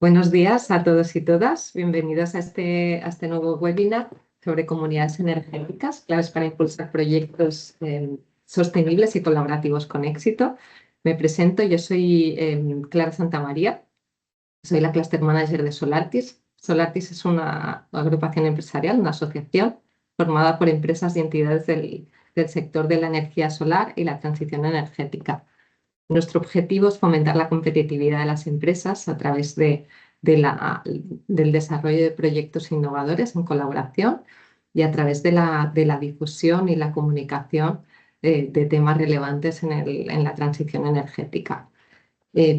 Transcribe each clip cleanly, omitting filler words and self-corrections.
Buenos días a todos y todas. Bienvenidos a este nuevo webinar sobre comunidades energéticas, claves para impulsar proyectos sostenibles y colaborativos con éxito. Me presento, yo soy Clara Santamaría, soy la Cluster Manager de Solartis. Solartis es una agrupación empresarial, una asociación formada por empresas y entidades del sector de la energía solar y la transición energética. Nuestro objetivo es fomentar la competitividad de las empresas a través del desarrollo de proyectos innovadores en colaboración y a través de la difusión y la comunicación de temas relevantes en la transición energética.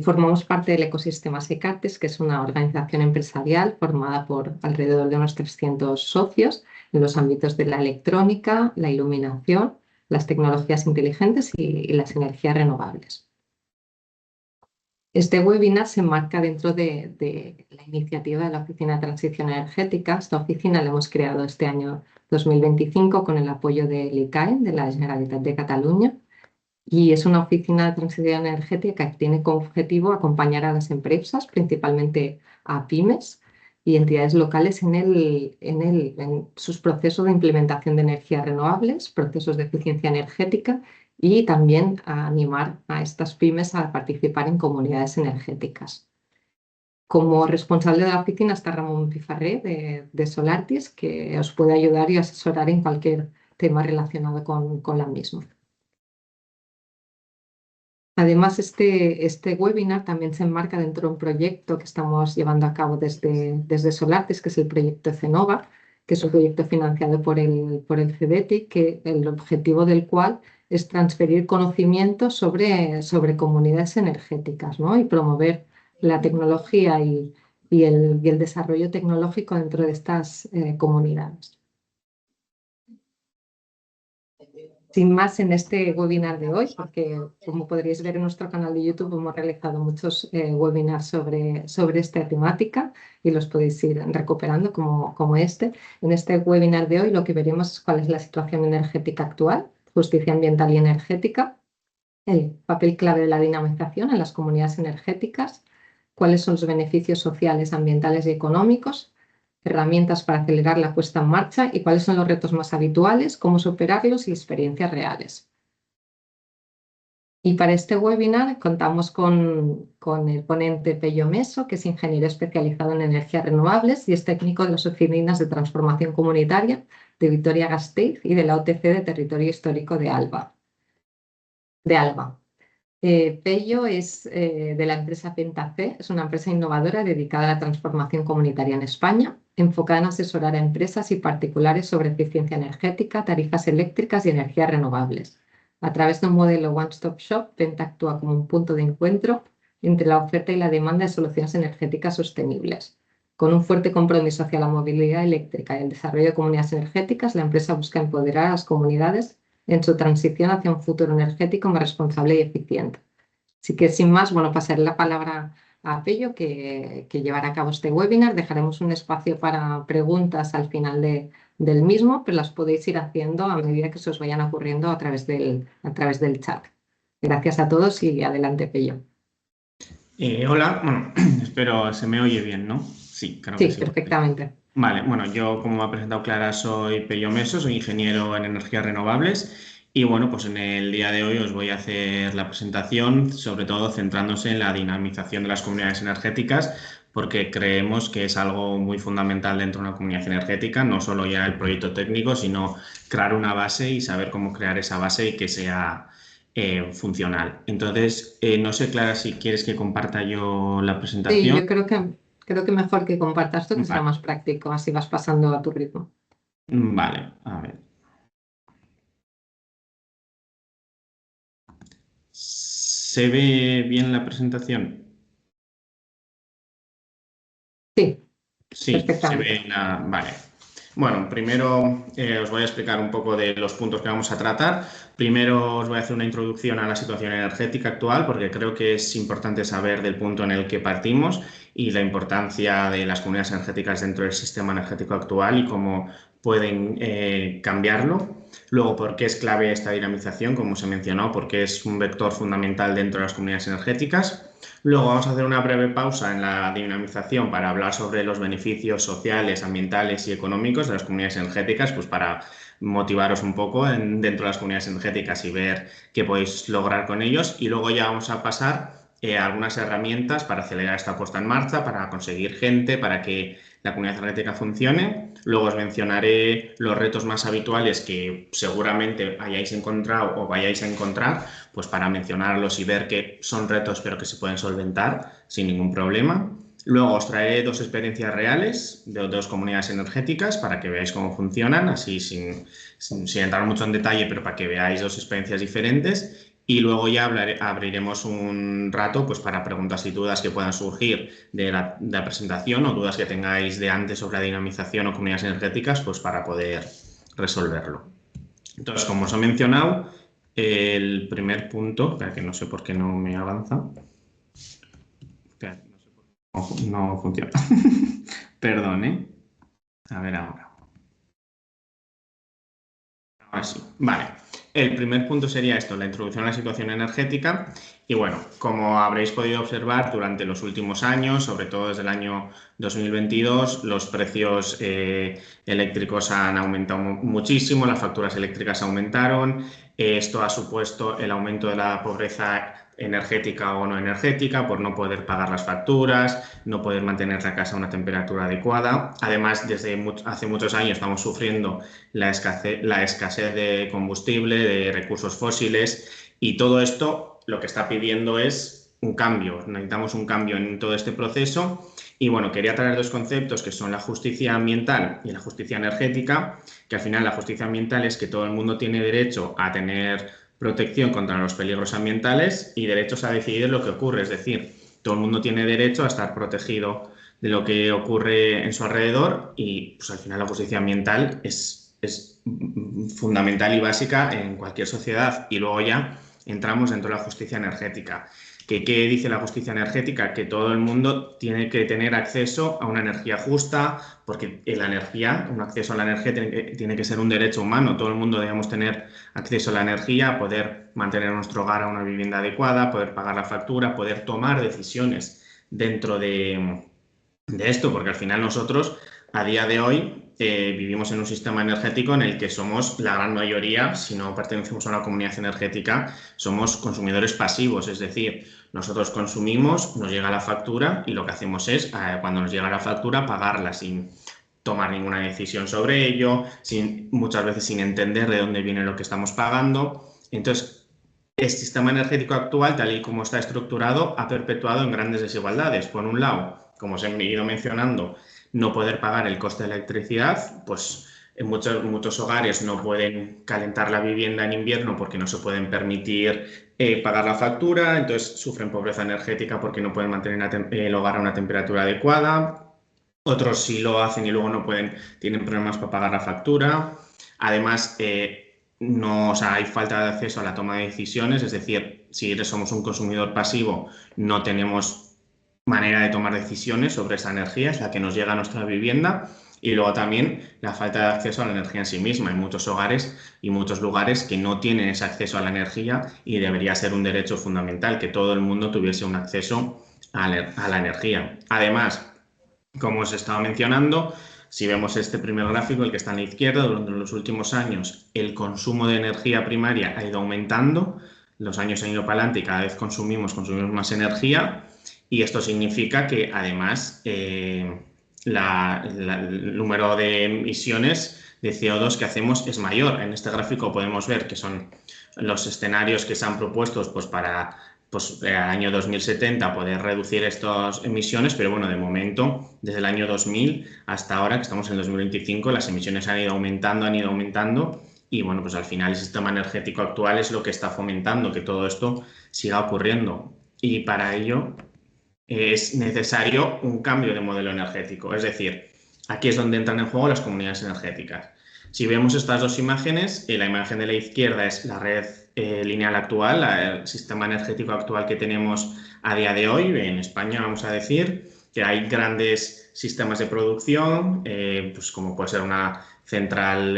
Formamos parte del ecosistema Secartes, que es una organización empresarial formada por alrededor de unos 300 socios en los ámbitos de la electrónica, la iluminación, las tecnologías inteligentes y las energías renovables. Este webinar se enmarca dentro de la iniciativa de la Oficina de Transición Energética. Esta oficina la hemos creado este año 2025 con el apoyo del ICAE, de la Generalitat de Cataluña, y es una oficina de transición energética que tiene como objetivo acompañar a las empresas, principalmente a pymes y entidades locales en sus procesos de implementación de energías renovables, procesos de eficiencia energética y también a animar a estas pymes a participar en comunidades energéticas. Como responsable de la oficina está Ramón Pifarré de Solartis, que os puede ayudar y asesorar en cualquier tema relacionado con la misma. Además, este webinar también se enmarca dentro de un proyecto que estamos llevando a cabo desde Solartis, que es el proyecto Cenova, que es un proyecto financiado por el CEDETI, que el objetivo del cual es transferir conocimiento sobre comunidades energéticas, ¿no? Y promover la tecnología y el desarrollo tecnológico dentro de estas comunidades. Sin más en este webinar de hoy, porque como podréis ver en nuestro canal de YouTube hemos realizado muchos webinars sobre esta temática y los podéis ir recuperando como este. En este webinar de hoy lo que veremos es cuál es la situación energética actual, justicia ambiental y energética, el papel clave de la dinamización en las comunidades energéticas, cuáles son los beneficios sociales, ambientales y económicos, herramientas para acelerar la puesta en marcha y cuáles son los retos más habituales, cómo superarlos y experiencias reales. Y para este webinar contamos con el ponente Pello Meso, que es ingeniero especializado en energías renovables y es técnico de las oficinas de transformación comunitaria de Vitoria-Gasteiz y de la OTC de Territorio Histórico de Alba. Pello es de la empresa Pentace, es una empresa innovadora dedicada a la transformación comunitaria en España, enfocada en asesorar a empresas y particulares sobre eficiencia energética, tarifas eléctricas y energías renovables. A través de un modelo one-stop shop, Penta actúa como un punto de encuentro entre la oferta y la demanda de soluciones energéticas sostenibles. Con un fuerte compromiso hacia la movilidad eléctrica y el desarrollo de comunidades energéticas, la empresa busca empoderar a las comunidades en su transición hacia un futuro energético más responsable y eficiente. Así que sin más, bueno, pasaré la palabra a Pello, que llevará a cabo este webinar. Dejaremos un espacio para preguntas al final del mismo, pero las podéis ir haciendo a medida que se os vayan ocurriendo a través del chat. Gracias a todos y adelante, Pello. Hola, bueno, espero se me oye bien, ¿no? Sí, creo que sí. Perfectamente. Vale, bueno, yo como me ha presentado Clara soy Pello Meso, soy ingeniero en energías renovables y bueno, pues en el día de hoy os voy a hacer la presentación, sobre todo centrándose en la dinamización de las comunidades energéticas, porque creemos que es algo muy fundamental dentro de una comunidad energética, no solo ya el proyecto técnico, sino crear una base y saber cómo crear esa base y que sea funcional. Entonces, no sé, Clara, si quieres que comparta yo la presentación. Sí, yo creo que mejor que compartas tú, que será más práctico, así vas pasando a tu ritmo. Vale, a ver. ¿Se ve bien la presentación? Sí, Sí, perfectamente. se ve vale. Bueno, primero os voy a explicar un poco de los puntos que vamos a tratar. Primero os voy a hacer una introducción a la situación energética actual, porque creo que es importante saber del punto en el que partimos y la importancia de las comunidades energéticas dentro del sistema energético actual y cómo pueden cambiarlo. Luego, ¿por qué es clave esta dinamización? Como os he mencionado, porque es un vector fundamental dentro de las comunidades energéticas. Luego vamos a hacer una breve pausa en la dinamización para hablar sobre los beneficios sociales, ambientales y económicos de las comunidades energéticas, pues para motivaros un poco dentro de las comunidades energéticas y ver qué podéis lograr con ellos. Y luego ya vamos a pasar a algunas herramientas para acelerar esta puesta en marcha, para conseguir gente, para que la comunidad energética funcione. Luego os mencionaré los retos más habituales que seguramente hayáis encontrado o vayáis a encontrar, pues para mencionarlos y ver que son retos pero que se pueden solventar sin ningún problema. Luego os traeré dos experiencias reales de dos comunidades energéticas para que veáis cómo funcionan, así sin entrar mucho en detalle, pero para que veáis dos experiencias diferentes. Y luego ya abriremos un rato pues, para preguntas y dudas que puedan surgir de la presentación o dudas que tengáis de antes sobre la dinamización o comunidades energéticas, pues para poder resolverlo. Entonces, como os he mencionado, el primer punto, espera que no sé por qué no me avanza. Espera, no sé por qué no funciona. Perdón, ¿eh? A ver ahora. Ahora sí, vale. El primer punto sería esto, la introducción a la situación energética. Y bueno, como habréis podido observar durante los últimos años, sobre todo desde el año 2022, los precios eléctricos han aumentado muchísimo, las facturas eléctricas aumentaron. Esto ha supuesto el aumento de la pobreza energética o no energética por no poder pagar las facturas, no poder mantener la casa a una temperatura adecuada. Además, desde hace muchos años estamos sufriendo la escasez de combustible, de recursos fósiles y todo esto lo que está pidiendo es un cambio. Necesitamos un cambio en todo este proceso y bueno, quería traer dos conceptos que son la justicia ambiental y la justicia energética, que al final la justicia ambiental es que todo el mundo tiene derecho a tener protección contra los peligros ambientales y derechos a decidir lo que ocurre, es decir, todo el mundo tiene derecho a estar protegido de lo que ocurre en su alrededor y pues al final la justicia ambiental es fundamental y básica en cualquier sociedad. Y luego ya entramos dentro de la justicia energética. ¿Qué dice la justicia energética? Que todo el mundo tiene que tener acceso a una energía justa, porque la energía, un acceso a la energía tiene que ser un derecho humano. Todo el mundo debemos tener acceso a la energía, poder mantener nuestro hogar a una vivienda adecuada, poder pagar la factura, poder tomar decisiones dentro de esto, porque al final nosotros a día de hoy vivimos en un sistema energético en el que somos la gran mayoría, si no pertenecemos a una comunidad energética, somos consumidores pasivos, es decir, nosotros consumimos, nos llega la factura y lo que hacemos es, cuando nos llega la factura, pagarla sin tomar ninguna decisión sobre ello, muchas veces sin entender de dónde viene lo que estamos pagando. Entonces, el sistema energético actual, tal y como está estructurado, ha perpetuado en grandes desigualdades. Por un lado, como os he ido mencionando, no poder pagar el coste de la electricidad, pues en muchos hogares no pueden calentar la vivienda en invierno porque no se pueden permitir pagar la factura, entonces sufren pobreza energética porque no pueden mantener el hogar a una temperatura adecuada. Otros sí lo hacen y luego no pueden, tienen problemas para pagar la factura. Además, no, o sea, hay falta de acceso a la toma de decisiones, es decir, si somos un consumidor pasivo, no tenemos manera de tomar decisiones sobre esa energía, es la que nos llega a nuestra vivienda. Y luego también la falta de acceso a la energía en sí misma. Hay muchos hogares y muchos lugares que no tienen ese acceso a la energía y debería ser un derecho fundamental que todo el mundo tuviese un acceso a la energía. Además, como os estaba mencionando, si vemos este primer gráfico, el que está a la izquierda, durante los últimos años el consumo de energía primaria ha ido aumentando, los años han ido para adelante y cada vez consumimos más energía y esto significa que además el número de emisiones de CO2 que hacemos es mayor. En este gráfico podemos ver que son los escenarios que se han propuesto pues, para al año 2070 poder reducir estas emisiones, pero bueno, de momento, desde el año 2000 hasta ahora, que estamos en el 2025, las emisiones han ido aumentando y bueno, pues al final el sistema energético actual es lo que está fomentando que todo esto siga ocurriendo y para ello es necesario un cambio de modelo energético, es decir, aquí es donde entran en juego las comunidades energéticas. Si vemos estas dos imágenes, la imagen de la izquierda es la red lineal actual, el sistema energético actual que tenemos a día de hoy, en España vamos a decir, que hay grandes sistemas de producción, pues como puede ser una central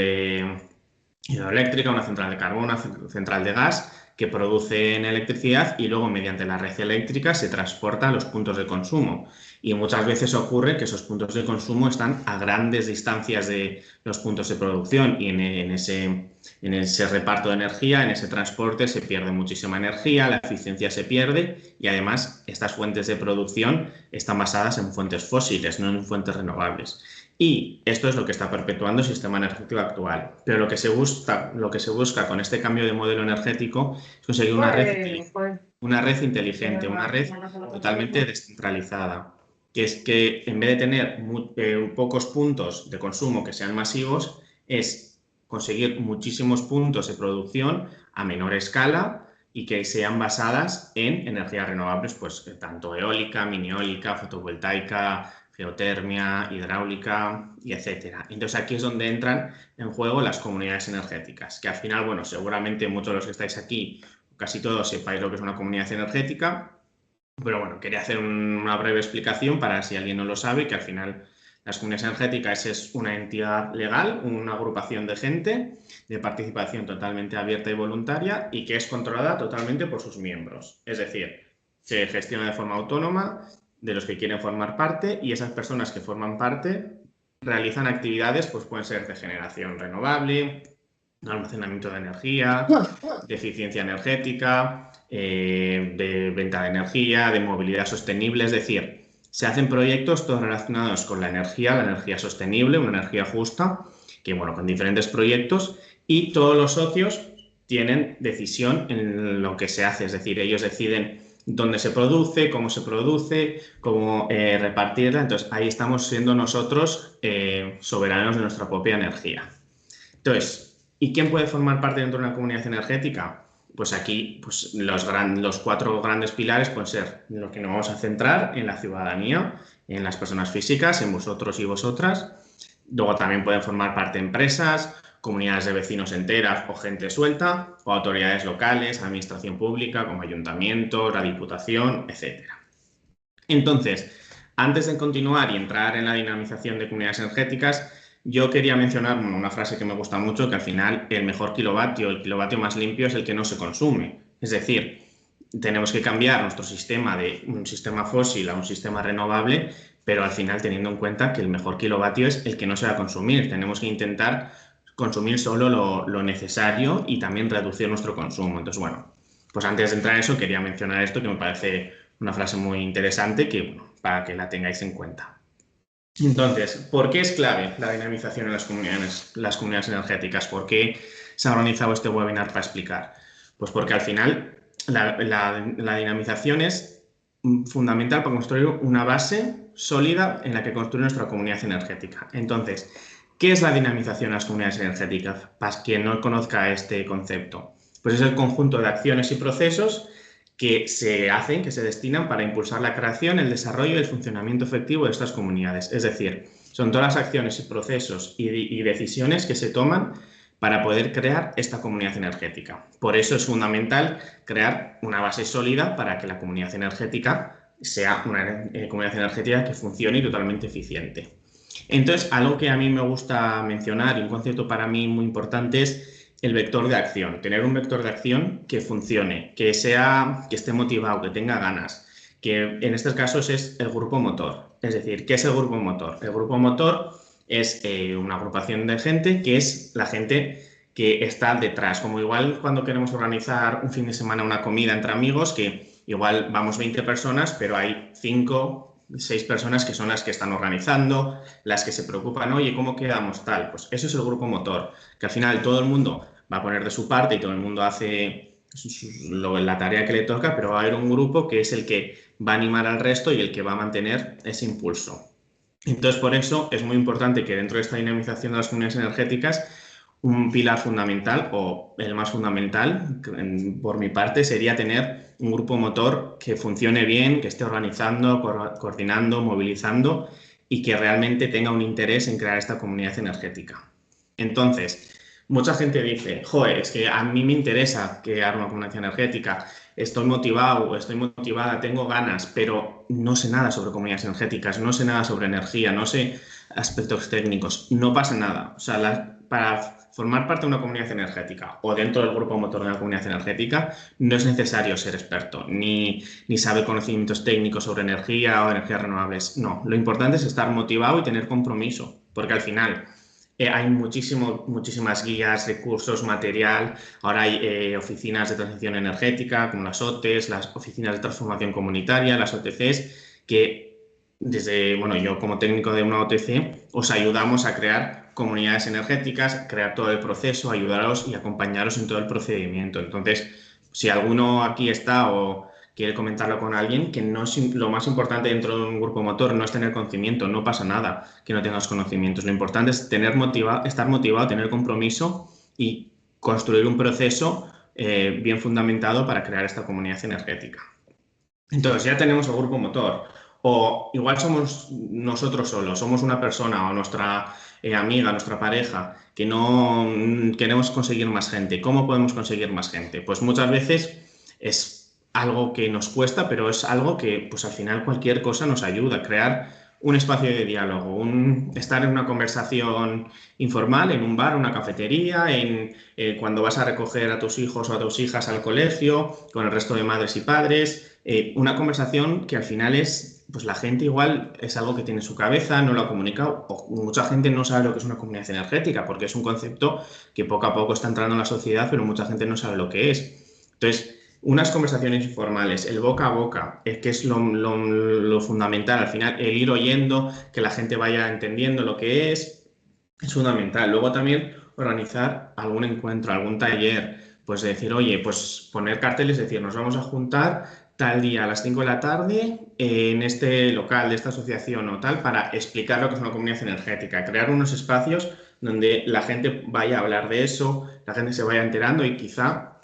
hidroeléctrica, una central de carbón, una central de gas que producen electricidad y luego mediante la red eléctrica se transporta a los puntos de consumo. Y muchas veces ocurre que esos puntos de consumo están a grandes distancias de los puntos de producción y en ese reparto de energía, en ese transporte se pierde muchísima energía, la eficiencia se pierde y además estas fuentes de producción están basadas en fuentes fósiles, no en fuentes renovables. Y esto es lo que está perpetuando el sistema energético actual. Pero lo que se busca con este cambio de modelo energético es conseguir una red inteligente, una red totalmente descentralizada, que es que en vez de tener pocos puntos de consumo que sean masivos, es conseguir muchísimos puntos de producción a menor escala y que sean basadas en energías renovables, pues tanto eólica, mini eólica, fotovoltaica, geotermia, hidráulica y etcétera. Entonces aquí es donde entran en juego las comunidades energéticas, que al final, bueno, seguramente muchos de los que estáis aquí, casi todos sepáis lo que es una comunidad energética, pero bueno, quería hacer una breve explicación para si alguien no lo sabe, que al final las comunidades energéticas es una entidad legal, una agrupación de gente de participación totalmente abierta y voluntaria y que es controlada totalmente por sus miembros. Es decir, se gestiona de forma autónoma de los que quieren formar parte y esas personas que forman parte realizan actividades, pues pueden ser de generación renovable, almacenamiento de energía, de eficiencia energética, de venta de energía, de movilidad sostenible, es decir, se hacen proyectos todos relacionados con la energía sostenible, una energía justa, que bueno, con diferentes proyectos y todos los socios tienen decisión en lo que se hace, es decir, ellos deciden dónde se produce, cómo repartirla, entonces ahí estamos siendo nosotros soberanos de nuestra propia energía. Entonces, ¿y quién puede formar parte dentro de una comunidad energética? Pues aquí pues los cuatro grandes pilares pueden ser lo que nos vamos a centrar en la ciudadanía, en las personas físicas, en vosotros y vosotras. Luego también pueden formar parte empresas, comunidades de vecinos enteras o gente suelta, o autoridades locales, administración pública como ayuntamientos, la diputación, etc. Entonces, antes de continuar y entrar en la dinamización de comunidades energéticas, yo quería mencionar una frase que me gusta mucho, que al final el mejor kilovatio, el kilovatio más limpio es el que no se consume. Es decir, tenemos que cambiar nuestro sistema de un sistema fósil a un sistema renovable, pero al final teniendo en cuenta que el mejor kilovatio es el que no se va a consumir. Tenemos que intentar consumir solo lo necesario y también reducir nuestro consumo. Entonces, bueno, pues antes de entrar en eso quería mencionar esto que me parece una frase muy interesante que, bueno, para que la tengáis en cuenta. Entonces, ¿por qué es clave la dinamización en las comunidades energéticas? ¿Por qué se ha organizado este webinar para explicar? Pues porque al final la dinamización es fundamental para construir una base sólida en la que construir nuestra comunidad energética. Entonces, ¿qué es la dinamización en las comunidades energéticas? Para quien no conozca este concepto, pues es el conjunto de acciones y procesos que se hacen, que se destinan para impulsar la creación, el desarrollo y el funcionamiento efectivo de estas comunidades. Es decir, son todas las acciones y procesos y decisiones que se toman para poder crear esta comunidad energética. Por eso es fundamental crear una base sólida para que la comunidad energética sea una comunidad energética que funcione y totalmente eficiente. Entonces, algo que a mí me gusta mencionar y un concepto para mí muy importante es el vector de acción, tener un vector de acción que funcione, que esté motivado, que tenga ganas, que en estos casos es el grupo motor. Es decir, ¿qué es el grupo motor? El grupo motor es una agrupación de gente que es la gente que está detrás, como igual cuando queremos organizar un fin de semana una comida entre amigos, que igual vamos 20 personas, pero hay 5, 6 personas que son las que están organizando, las que se preocupan, oye, ¿cómo quedamos tal? Pues eso es el grupo motor, que al final todo el mundo va a poner de su parte y todo el mundo hace la tarea que le toca, pero va a haber un grupo que es el que va a animar al resto y el que va a mantener ese impulso. Entonces, por eso es muy importante que dentro de esta dinamización de las comunidades energéticas, un pilar fundamental o el más fundamental, por mi parte, sería tener un grupo motor que funcione bien, que esté organizando, coordinando, movilizando y que realmente tenga un interés en crear esta comunidad energética. Entonces, mucha gente dice, joder, es que a mí me interesa crear una comunidad energética, estoy motivado, estoy motivada, tengo ganas, pero no sé nada sobre comunidades energéticas, no sé nada sobre energía, no sé aspectos técnicos, no pasa nada. O sea, para formar parte de una comunidad energética o dentro del grupo motor de una comunidad energética no es necesario ser experto, ni saber conocimientos técnicos sobre energía o energías renovables. No, lo importante es estar motivado y tener compromiso, porque al final hay muchísimas guías, recursos, material. Ahora hay oficinas de transición energética como las OTEs, las oficinas de transformación comunitaria, las OTCs, que desde, bueno, yo como técnico de una OTC os ayudamos a crear comunidades energéticas, crear todo el proceso, ayudaros y acompañaros en todo el procedimiento. Entonces, si alguno aquí está o quiere comentarlo con alguien, que no es lo más importante dentro de un grupo motor no es tener conocimiento, no pasa nada que no tengas conocimientos. Lo importante es estar motivado, tener compromiso y construir un proceso bien fundamentado para crear esta comunidad energética. Entonces ya tenemos el grupo motor. O igual somos nosotros solos, somos una persona o nuestra amiga, nuestra pareja, que no queremos conseguir más gente. ¿Cómo podemos conseguir más gente? Pues muchas veces es algo que nos cuesta, pero es algo que pues al final cualquier cosa nos ayuda a crear un espacio de diálogo, estar en una conversación informal, en un bar, una cafetería, cuando vas a recoger a tus hijos o a tus hijas al colegio, con el resto de madres y padres, una conversación que al final es, pues la gente igual es algo que tiene en su cabeza, no lo ha comunicado, o mucha gente no sabe lo que es una comunidad energética, porque es un concepto que poco a poco está entrando en la sociedad, pero mucha gente no sabe lo que es. Entonces, unas conversaciones informales, el boca a boca, es que es lo fundamental. Al final, el ir oyendo, que la gente vaya entendiendo lo que es fundamental. Luego también organizar algún encuentro, algún taller, pues decir, oye, pues poner carteles, decir, nos vamos a juntar tal día a las 5 de la tarde en este local de esta asociación o tal para explicar lo que es una comunidad energética, crear unos espacios donde la gente vaya a hablar de eso, la gente se vaya enterando y quizá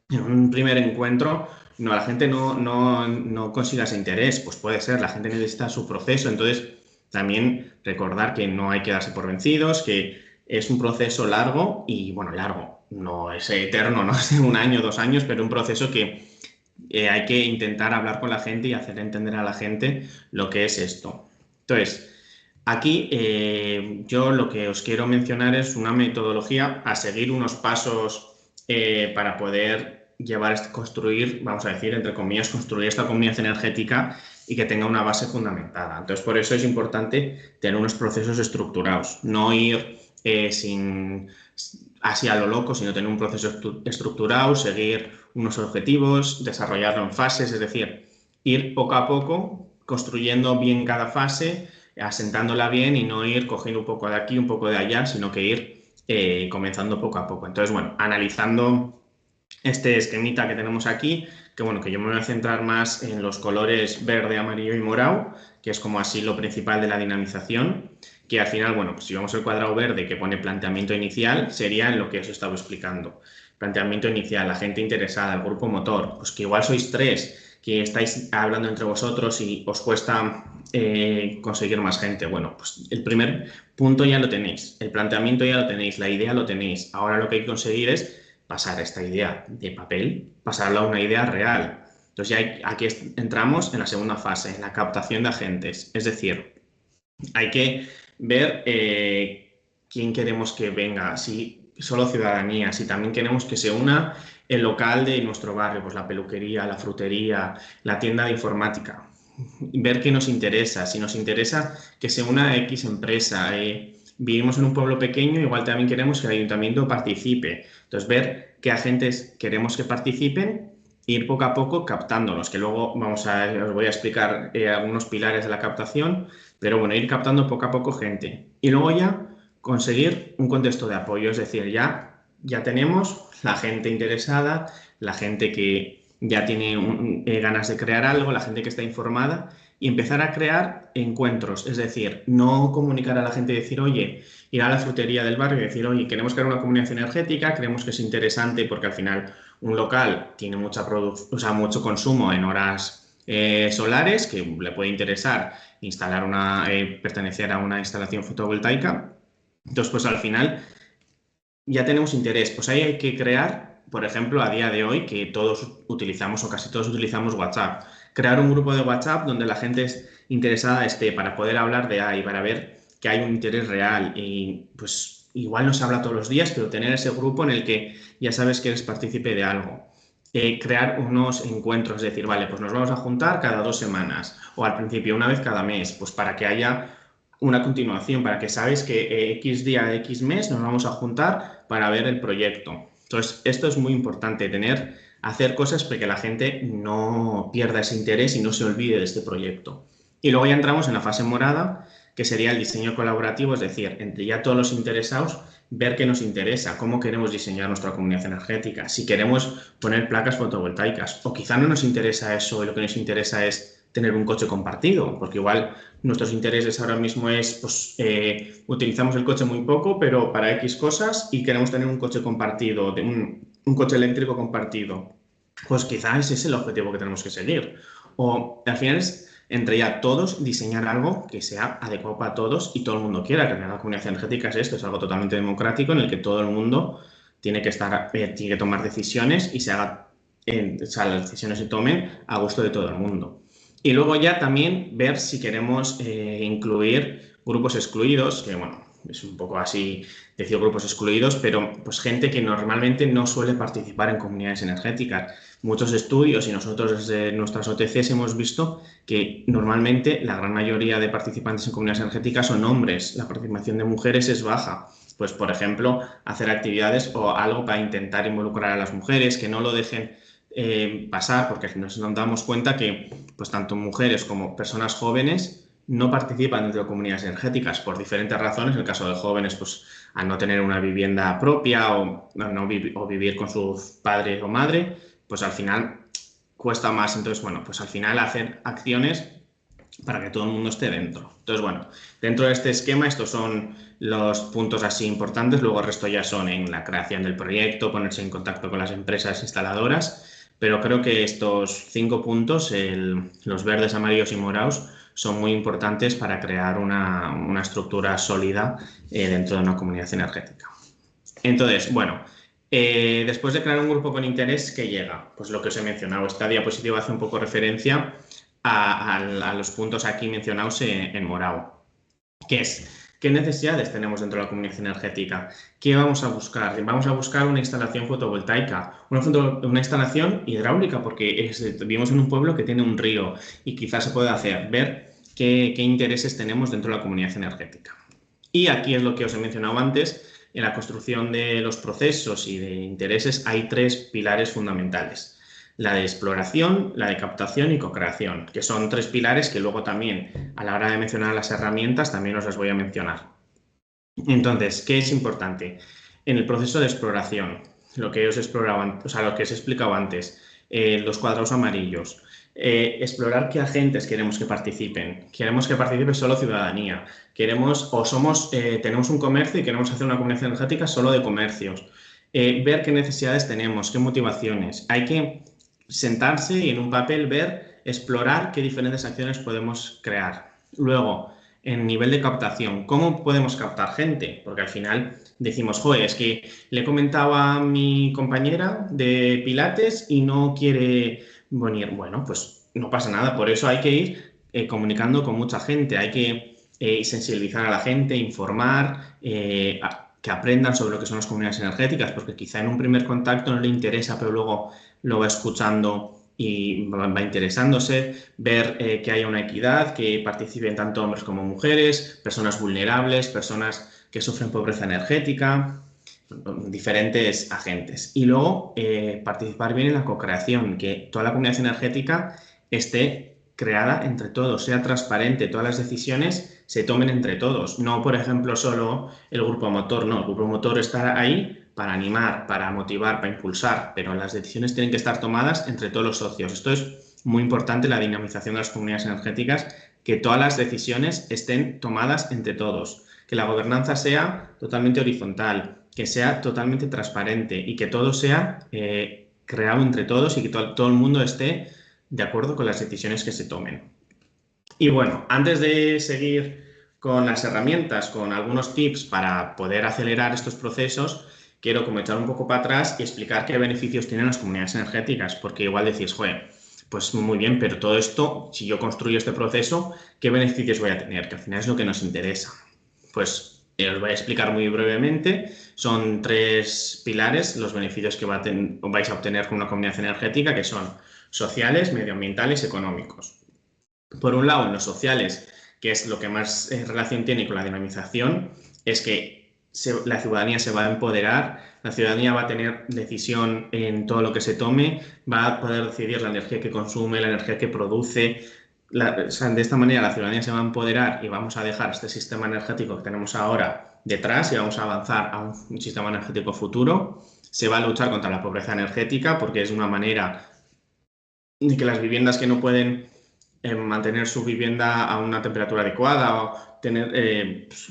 en un primer encuentro la gente no consiga ese interés, pues puede ser, la gente necesita su proceso, entonces también recordar que no hay que darse por vencidos, que es un proceso largo y bueno, largo, no es eterno, no es de 1 año, 2 años, pero un proceso que hay que intentar hablar con la gente y hacer entender a la gente lo que es esto. Entonces, aquí yo lo que os quiero mencionar es una metodología a seguir unos pasos para poder construir, vamos a decir, entre comillas, construir esta comunidad energética y que tenga una base fundamentada. Entonces, por eso es importante tener unos procesos estructurados, no ir así a lo loco, sino tener un proceso estructurado, seguir unos objetivos, desarrollarlo en fases, es decir, ir poco a poco construyendo bien cada fase, asentándola bien y no ir cogiendo un poco de aquí, un poco de allá, sino que ir comenzando poco a poco. Entonces, bueno, analizando este esquemita que tenemos aquí, que bueno, que yo me voy a centrar más en los colores verde, amarillo y morado, que es como así lo principal de la dinamización, que al final, bueno, pues si vamos al cuadrado verde que pone planteamiento inicial, sería en lo que os estaba explicando. Planteamiento inicial, la gente interesada, el grupo motor, pues que igual sois 3, que estáis hablando entre vosotros y os cuesta conseguir más gente. Bueno, pues el primer punto ya lo tenéis, el planteamiento ya lo tenéis, la idea lo tenéis. Ahora lo que hay que conseguir es pasar esta idea de papel, pasarla a una idea real. Entonces ya aquí entramos en la segunda fase, en la captación de agentes. Es decir, hay que ver quién queremos que venga, si solo ciudadanía, si también queremos que se una el local de nuestro barrio, pues la peluquería, la frutería, la tienda de informática. Ver qué nos interesa, si nos interesa que se una X empresa, vivimos en un pueblo pequeño, igual también queremos que el ayuntamiento participe. Entonces, ver qué agentes queremos que participen, ir poco a poco captándolos, que luego os voy a explicar algunos pilares de la captación, pero bueno, ir captando poco a poco gente. Y luego ya conseguir un contexto de apoyo, es decir, ya tenemos la gente interesada, la gente que ya tiene ganas de crear algo, la gente que está informada y empezar a crear encuentros, es decir, no comunicar a la gente y decir, oye, ir a la frutería del barrio y decir, oye, queremos crear una comunidad energética, creemos que es interesante porque al final un local tiene mucho consumo en horas solares, que le puede interesar pertenecer a una instalación fotovoltaica. Entonces, pues al final ya tenemos interés. Pues ahí hay que crear, por ejemplo, a día de hoy, que todos utilizamos o casi todos utilizamos WhatsApp, crear un grupo de WhatsApp donde la gente interesada esté para poder hablar de ahí, para ver que hay un interés real y pues igual no se habla todos los días, pero tener ese grupo en el que ya sabes que eres partícipe de algo. Crear unos encuentros, es decir, vale, pues nos vamos a juntar cada 2 semanas o al principio una vez cada mes, pues para que haya una continuación, para que sabes que X día, X mes nos vamos a juntar para ver el proyecto. Entonces, esto es muy importante, hacer cosas para que la gente no pierda ese interés y no se olvide de este proyecto. Y luego ya entramos en la fase morada, que sería el diseño colaborativo, es decir, entre ya todos los interesados, ver qué nos interesa, cómo queremos diseñar nuestra comunidad energética, si queremos poner placas fotovoltaicas, o quizá no nos interesa eso y lo que nos interesa es tener un coche compartido, porque igual nuestros intereses ahora mismo es, pues, utilizamos el coche muy poco, pero para X cosas y queremos tener un coche compartido, un coche eléctrico compartido. Pues quizá ese es el objetivo que tenemos que seguir. O al final es entre ya todos diseñar algo que sea adecuado para todos y todo el mundo quiera, que la comunidad energética es esto, es algo totalmente democrático en el que todo el mundo tiene que tiene que tomar decisiones y o sea, las decisiones se tomen a gusto de todo el mundo. Y luego ya también ver si queremos incluir grupos excluidos, que bueno, es un poco así decir grupos excluidos, pero pues gente que normalmente no suele participar en comunidades energéticas. Muchos estudios y nosotros desde nuestras OTCs hemos visto que normalmente la gran mayoría de participantes en comunidades energéticas son hombres, la participación de mujeres es baja. Pues, por ejemplo, hacer actividades o algo para intentar involucrar a las mujeres, que no lo dejen pasar, porque nos damos cuenta que pues tanto mujeres como personas jóvenes no participan dentro de comunidades energéticas por diferentes razones. En el caso de jóvenes, pues al no tener una vivienda propia o vivir con su padre o madre, pues al final cuesta más. Entonces, bueno, pues al final hacer acciones para que todo el mundo esté dentro. Entonces, bueno, dentro de este esquema estos son los puntos así importantes. Luego el resto ya son en la creación del proyecto, ponerse en contacto con las empresas instaladoras, pero creo que estos 5 puntos, los verdes, amarillos y morados, son muy importantes para crear una estructura sólida dentro de una comunidad energética. Entonces, bueno, después de crear un grupo con interés, ¿qué llega? Pues lo que os he mencionado. Esta diapositiva hace un poco referencia a los puntos aquí mencionados en morado, que es qué necesidades tenemos dentro de la comunidad energética, qué vamos a buscar. Vamos a buscar una instalación fotovoltaica, una instalación hidráulica, porque vivimos en un pueblo que tiene un río y quizás se puede hacer, ver qué intereses tenemos dentro de la comunidad energética. Y aquí es lo que os he mencionado antes. En la construcción de los procesos y de intereses hay 3 pilares fundamentales: la de exploración, la de captación y co-creación, que son 3 pilares que luego también, a la hora de mencionar las herramientas, también os las voy a mencionar. Entonces, ¿qué es importante? En el proceso de exploración, lo que os he explicado antes, los cuadrados amarillos, explorar qué agentes queremos que participen. Queremos que participe solo ciudadanía. Tenemos un comercio y queremos hacer una comunidad energética solo de comercios. Ver qué necesidades tenemos, qué motivaciones. Hay que sentarse y en un papel explorar qué diferentes acciones podemos crear. Luego, en nivel de captación, ¿cómo podemos captar gente? Porque al final decimos, joder, es que le he comentado a mi compañera de Pilates y no quiere venir. Bueno, pues no pasa nada, por eso hay que ir comunicando con mucha gente, hay que sensibilizar a la gente, informar, que aprendan sobre lo que son las comunidades energéticas, porque quizá en un primer contacto no le interesa, pero luego lo va escuchando y va interesándose, ver que haya una equidad, que participen tanto hombres como mujeres, personas vulnerables, personas que sufren pobreza energética, diferentes agentes. Y luego participar bien en la co-creación, que toda la comunidad energética esté creada entre todos, sea transparente, todas las decisiones se tomen entre todos, no, por ejemplo, solo el grupo motor, no, el grupo motor estará ahí para animar, para motivar, para impulsar, pero las decisiones tienen que estar tomadas entre todos los socios. Esto es muy importante, la dinamización de las comunidades energéticas, que todas las decisiones estén tomadas entre todos, que la gobernanza sea totalmente horizontal, que sea totalmente transparente y que todo sea creado entre todos y que todo el mundo esté de acuerdo con las decisiones que se tomen. Y bueno, antes de seguir con las herramientas, con algunos tips para poder acelerar estos procesos, quiero como echar un poco para atrás y explicar qué beneficios tienen las comunidades energéticas, porque igual decís, joder, pues muy bien, pero todo esto, si yo construyo este proceso, ¿qué beneficios voy a tener? Que al final es lo que nos interesa. Pues Os voy a explicar muy brevemente. Son tres pilares los beneficios que vais a obtener con una comunidad energética, que son sociales, medioambientales y económicos. Por un lado, en los sociales, que es lo que más relación tiene con la dinamización, es que la ciudadanía se va a empoderar, la ciudadanía va a tener decisión en todo lo que se tome, va a poder decidir la energía que consume, la energía que produce. O sea, de esta manera la ciudadanía se va a empoderar y vamos a dejar este sistema energético que tenemos ahora detrás y vamos a avanzar a un sistema energético futuro. Se va a luchar contra la pobreza energética porque es una manera de que las viviendas que no pueden mantener su vivienda a una temperatura adecuada o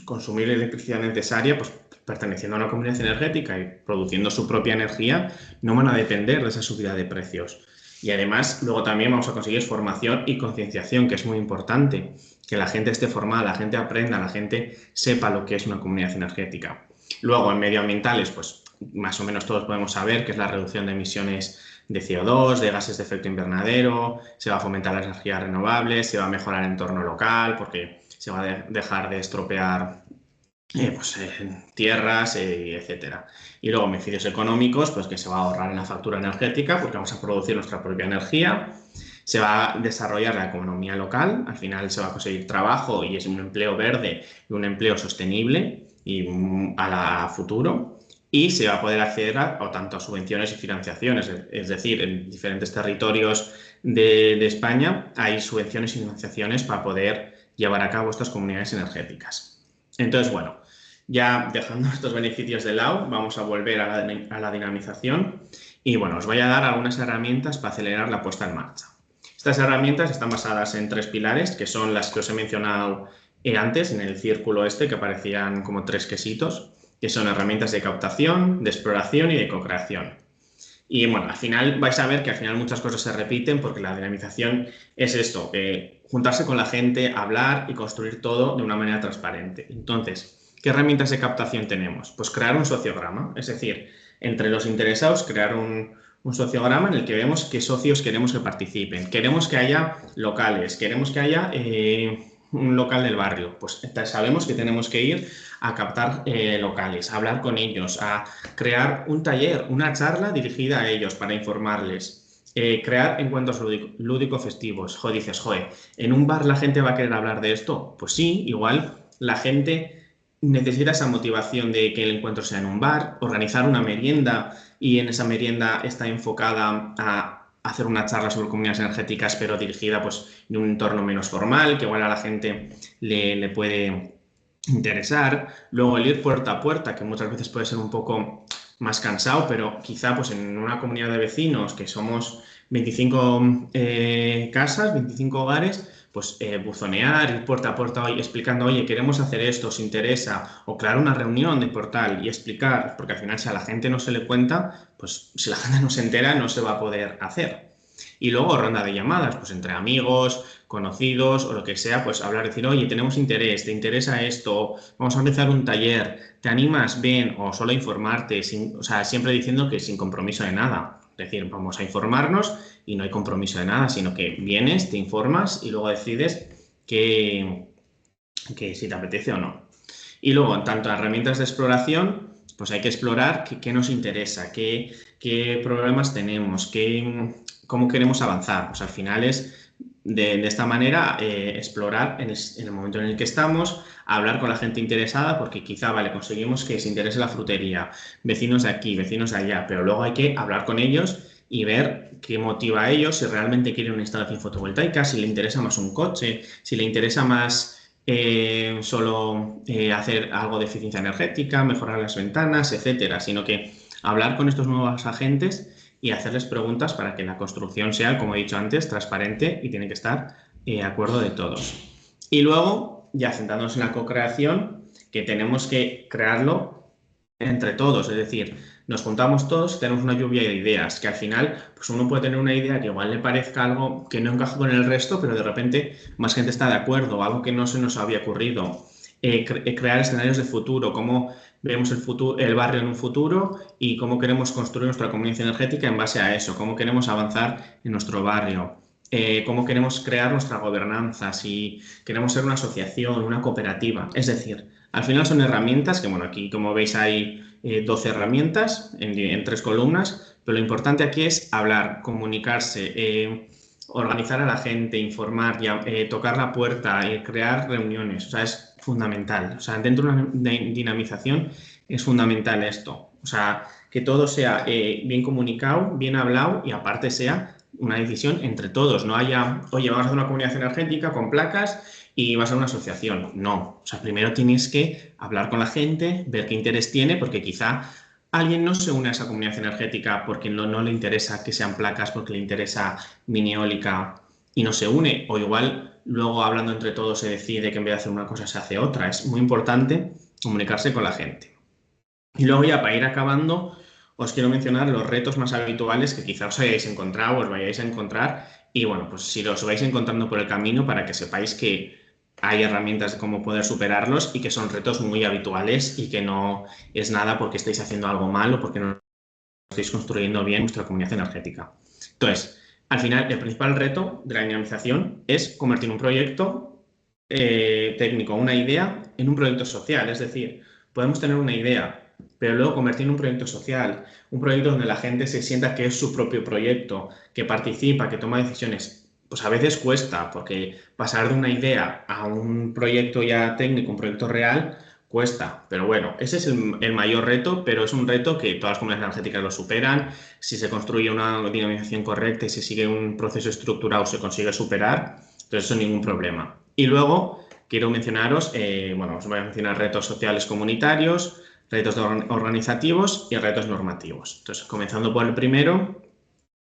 consumir la electricidad necesaria, pues perteneciendo a una comunidad energética y produciendo su propia energía, no van a depender de esa subida de precios. Y además, luego también vamos a conseguir formación y concienciación, que es muy importante, que la gente esté formada, la gente aprenda, la gente sepa lo que es una comunidad energética. Luego, en medioambientales, pues más o menos todos podemos saber que es la reducción de emisiones de CO2, de gases de efecto invernadero, se va a fomentar las energías renovables, se va a mejorar el entorno local porque se va a dejar de estropear tierras, etcétera. Y luego beneficios económicos, pues que se va a ahorrar en la factura energética porque vamos a producir nuestra propia energía, se va a desarrollar la economía local, al final se va a conseguir trabajo y es un empleo verde y un empleo sostenible y a futuro. Y se va a poder acceder tanto a subvenciones y financiaciones, es decir, en diferentes territorios de España hay subvenciones y financiaciones para poder llevar a cabo estas comunidades energéticas. Entonces, bueno, ya dejando estos beneficios de lado, vamos a volver a la dinamización y bueno, os voy a dar algunas herramientas para acelerar la puesta en marcha. Estas herramientas están basadas en tres pilares, que son las que os he mencionado antes, en el círculo este, que parecían como tres quesitos, que son herramientas de captación, de exploración y de co-creación. Y bueno, al final vais a ver que al final muchas cosas se repiten porque la dinamización es esto, juntarse con la gente, hablar y construir todo de una manera transparente. Entonces, ¿qué herramientas de captación tenemos? Pues crear un sociograma, es decir, entre los interesados crear un sociograma en el que vemos qué socios queremos que participen. Queremos que haya locales, queremos que haya un local del barrio. Pues sabemos que tenemos que ir a captar locales, a hablar con ellos, a crear un taller, una charla dirigida a ellos para informarles. Crear encuentros lúdico-festivos. Dices, joder, ¿en un bar la gente va a querer hablar de esto? Pues sí, igual la gente necesita esa motivación de que el encuentro sea en un bar, organizar una merienda y en esa merienda está enfocada a hacer una charla sobre comunidades energéticas, pero dirigida pues en un entorno menos formal, que igual a la gente le puede interesar. Luego el ir puerta a puerta, que muchas veces puede ser un poco más cansado, pero quizá pues en una comunidad de vecinos que somos 25 casas, 25 hogares, pues buzonear, ir puerta a puerta explicando, oye, queremos hacer esto, os interesa, o crear una reunión de portal y explicar, porque al final si a la gente no se le cuenta, pues si la gente no se entera no se va a poder hacer. Y luego ronda de llamadas, pues entre amigos, conocidos o lo que sea, pues hablar, decir, oye, tenemos interés, ¿te interesa esto? Vamos a empezar un taller, ¿te animas? Ven, o solo informarte, o sea, siempre diciendo que sin compromiso de nada. Es decir, vamos a informarnos y no hay compromiso de nada, sino que vienes, te informas y luego decides que si te apetece o no. Y luego, en tanto a herramientas de exploración, pues hay que explorar qué nos interesa, qué problemas tenemos, cómo queremos avanzar. Pues al final es de esta manera explorar en el momento en el que estamos, hablar con la gente interesada, porque quizá, vale, conseguimos que se interese la frutería, vecinos de aquí, vecinos de allá, pero luego hay que hablar con ellos y ver qué motiva a ellos, si realmente quieren una instalación fotovoltaica, si le interesa más un coche, si le interesa más solo hacer algo de eficiencia energética, mejorar las ventanas, etcétera, sino que hablar con estos nuevos agentes y hacerles preguntas para que la construcción sea, como he dicho antes, transparente y tiene que estar de acuerdo de todos. Y luego, ya centrándonos en la co-creación, que tenemos que crearlo entre todos, es decir, nos juntamos todos y tenemos una lluvia de ideas, que al final pues uno puede tener una idea que igual le parezca algo que no encaja con el resto, pero de repente más gente está de acuerdo, algo que no se nos había ocurrido. Crear escenarios de futuro, cómo vemos el barrio en un futuro y cómo queremos construir nuestra comunidad energética en base a eso, cómo queremos avanzar en nuestro barrio. cómo queremos crear nuestra gobernanza, si queremos ser una asociación, una cooperativa. Es decir, al final son herramientas que, bueno, aquí como veis hay 12 herramientas en 3 columnas, pero lo importante aquí es hablar, comunicarse, organizar a la gente, informar, tocar la puerta, crear reuniones. O sea, es fundamental. O sea, dentro de una dinamización es fundamental esto. O sea, que todo sea bien comunicado, bien hablado y aparte sea una decisión entre todos. No haya, oye, vamos a hacer una comunidad energética con placas y va a ser una asociación. No. O sea, primero tienes que hablar con la gente, ver qué interés tiene, porque quizá alguien no se une a esa comunidad energética porque no le interesa que sean placas, porque le interesa mini eólica y no se une. O igual luego hablando entre todos se decide que en vez de hacer una cosa se hace otra. Es muy importante comunicarse con la gente. Y luego ya para ir acabando, os quiero mencionar los retos más habituales que quizá os hayáis encontrado, os vayáis a encontrar y bueno, pues si los vais encontrando por el camino para que sepáis que hay herramientas de cómo poder superarlos y que son retos muy habituales y que no es nada porque estáis haciendo algo mal o porque no estáis construyendo bien vuestra comunidad energética. Entonces, al final, el principal reto de la dinamización es convertir un proyecto técnico, una idea, en un proyecto social. Es decir, podemos tener una idea, pero luego convertir en un proyecto social, un proyecto donde la gente se sienta que es su propio proyecto, que participa, que toma decisiones. Pues a veces cuesta, porque pasar de una idea a un proyecto ya técnico, un proyecto real, cuesta. Pero bueno, ese es el mayor reto, pero es un reto que todas las comunidades energéticas lo superan. Si se construye una dinamización correcta y se sigue un proceso estructurado, se consigue superar. Entonces, eso ningún problema. Y luego, quiero mencionaros, bueno, os voy a mencionar retos sociales comunitarios, retos organizativos y retos normativos. Entonces, comenzando por el primero,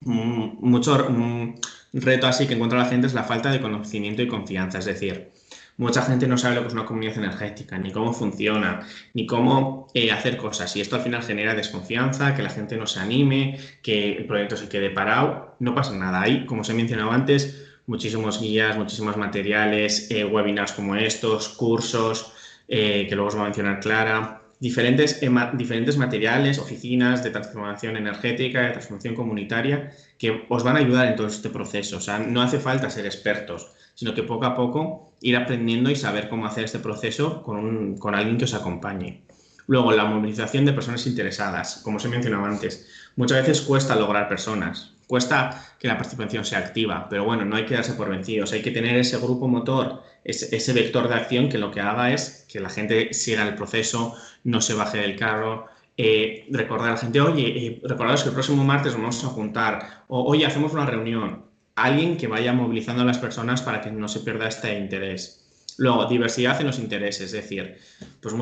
un reto así que encuentra la gente es la falta de conocimiento y confianza. Es decir, mucha gente no sabe lo que es una comunidad energética, ni cómo funciona, ni cómo hacer cosas. Y esto al final genera desconfianza, que la gente no se anime, que el proyecto se quede parado. No pasa nada. Hay, como os he mencionado antes, muchísimos guías, muchísimos materiales, webinars como estos, cursos, que luego os va a mencionar Clara, diferentes materiales, oficinas de transformación energética, de transformación comunitaria, que os van a ayudar en todo este proceso. O sea, no hace falta ser expertos, sino que poco a poco ir aprendiendo y saber cómo hacer este proceso con alguien que os acompañe. Luego, la movilización de personas interesadas. Como os he mencionado antes, muchas veces cuesta lograr personas, cuesta que la participación sea activa, pero bueno, no hay que darse por vencidos, hay que tener ese grupo motor, ese vector de acción que lo que haga es que la gente siga el proceso, no se baje del carro, recordar a la gente, oye, recordaros que el próximo martes nos vamos a juntar, o oye, hacemos una reunión, alguien que vaya movilizando a las personas para que no se pierda este interés. Luego, diversidad en los intereses, es decir, pues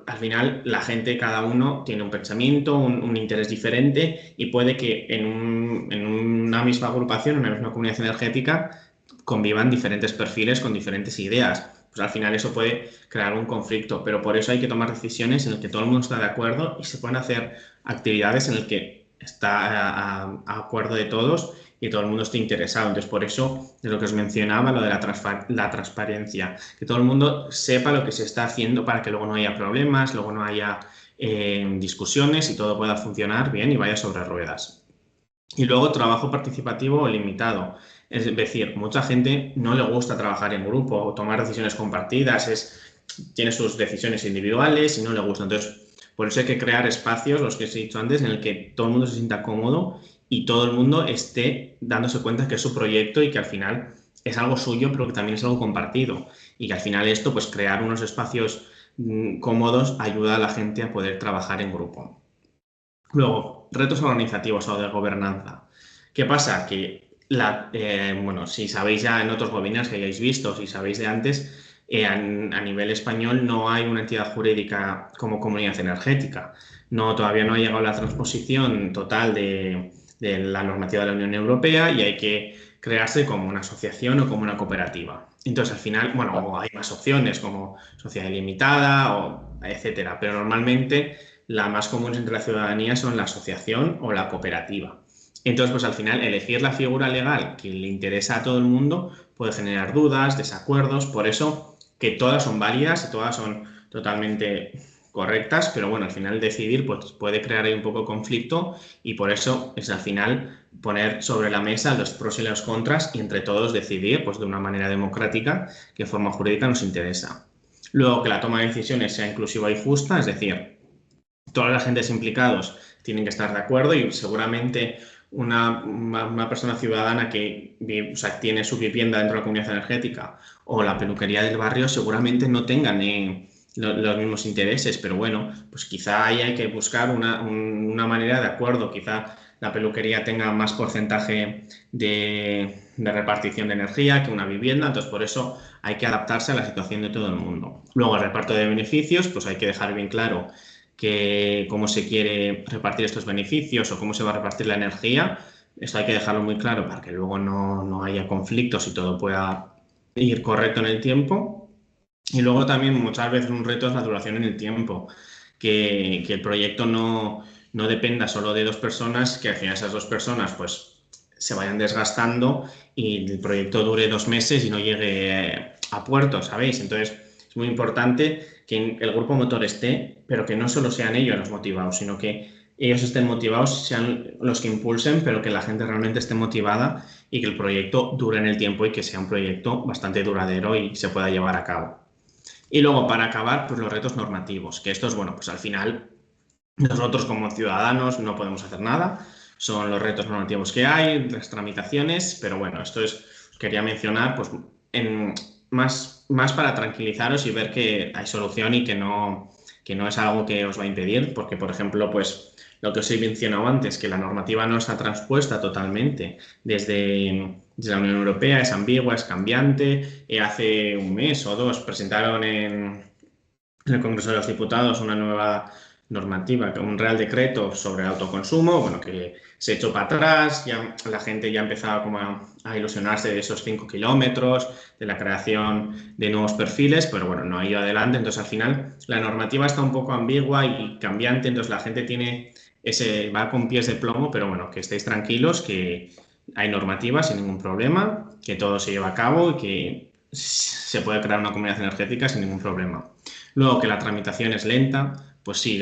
al final la gente, cada uno tiene un pensamiento, un interés diferente y puede que en una misma agrupación, en una misma comunidad energética, convivan diferentes perfiles con diferentes ideas. Pues al final eso puede crear un conflicto, pero por eso hay que tomar decisiones en las que todo el mundo está de acuerdo y se pueden hacer actividades en las que está a acuerdo de todos y todo el mundo esté interesado. Entonces, por eso es lo que os mencionaba, lo de la transparencia, que todo el mundo sepa lo que se está haciendo para que luego no haya problemas, luego no haya discusiones y todo pueda funcionar bien y vaya sobre ruedas. Y luego trabajo participativo o limitado. Es decir, mucha gente no le gusta trabajar en grupo o tomar decisiones compartidas, tiene sus decisiones individuales y no le gusta. Entonces, por eso hay que crear espacios, los que os he dicho antes, en el que todo el mundo se sienta cómodo y todo el mundo esté dándose cuenta que es su proyecto y que al final es algo suyo, pero que también es algo compartido. Y que al final esto, pues crear unos espacios cómodos ayuda a la gente a poder trabajar en grupo. Luego, retos organizativos o de gobernanza. ¿Qué pasa? Que, bueno, si sabéis ya en otros webinars que hayáis visto, si sabéis de antes, a nivel español no hay una entidad jurídica como comunidad energética. No, todavía no ha llegado la transposición total de la normativa de la Unión Europea y hay que crearse como una asociación o como una cooperativa. Entonces, al final, bueno, hay más opciones como sociedad limitada o etcétera, pero normalmente la más común entre la ciudadanía son la asociación o la cooperativa. Entonces, pues al final, elegir la figura legal que le interesa a todo el mundo puede generar dudas, desacuerdos, por eso que todas son válidas y todas son totalmente correctas, pero bueno, al final decidir pues, puede crear ahí un poco de conflicto y por eso es al final poner sobre la mesa los pros y los contras y entre todos decidir pues, de una manera democrática qué forma jurídica nos interesa. Luego, que la toma de decisiones sea inclusiva y justa, es decir, todos los agentes implicados tienen que estar de acuerdo y seguramente una persona ciudadana que o sea, tiene su vivienda dentro de la comunidad energética o la peluquería del barrio seguramente no tengan los mismos intereses, pero bueno, pues quizá ahí hay que buscar una manera de acuerdo, quizá la peluquería tenga más porcentaje de repartición de energía que una vivienda, entonces por eso hay que adaptarse a la situación de todo el mundo. Luego el reparto de beneficios, pues hay que dejar bien claro que cómo se quiere repartir estos beneficios o cómo se va a repartir la energía. Esto hay que dejarlo muy claro para que luego no haya conflictos y todo pueda ir correcto en el tiempo. Y luego también muchas veces un reto es la duración en el tiempo, que el proyecto no dependa solo de dos personas, que al final esas dos personas pues se vayan desgastando y el proyecto dure 2 meses y no llegue a puerto, ¿sabéis? Entonces es muy importante que el grupo motor esté, pero que no solo sean ellos los motivados, sino que ellos estén motivados, sean los que impulsen, pero que la gente realmente esté motivada y que el proyecto dure en el tiempo y que sea un proyecto bastante duradero y se pueda llevar a cabo. Y luego, para acabar, pues los retos normativos, que estos, bueno, pues al final nosotros como ciudadanos no podemos hacer nada, son los retos normativos que hay, las tramitaciones, pero bueno, esto os quería mencionar pues más para tranquilizaros y ver que hay solución y que no es algo que os va a impedir, porque por ejemplo, pues lo que os he mencionado antes, que la normativa no está transpuesta totalmente desde la Unión Europea, es ambigua, es cambiante, hace un mes o dos presentaron en el Congreso de los Diputados una nueva normativa, un real decreto sobre autoconsumo, bueno, que se echó para atrás, ya la gente ya empezaba como a ilusionarse de esos 5 kilómetros, de la creación de nuevos perfiles, pero bueno, no ha ido adelante, entonces al final la normativa está un poco ambigua y cambiante, entonces la gente va con pies de plomo, pero bueno, que estéis tranquilos, que hay normativa sin ningún problema, que todo se lleva a cabo y que se puede crear una comunidad energética sin ningún problema. Luego, que la tramitación es lenta, pues sí,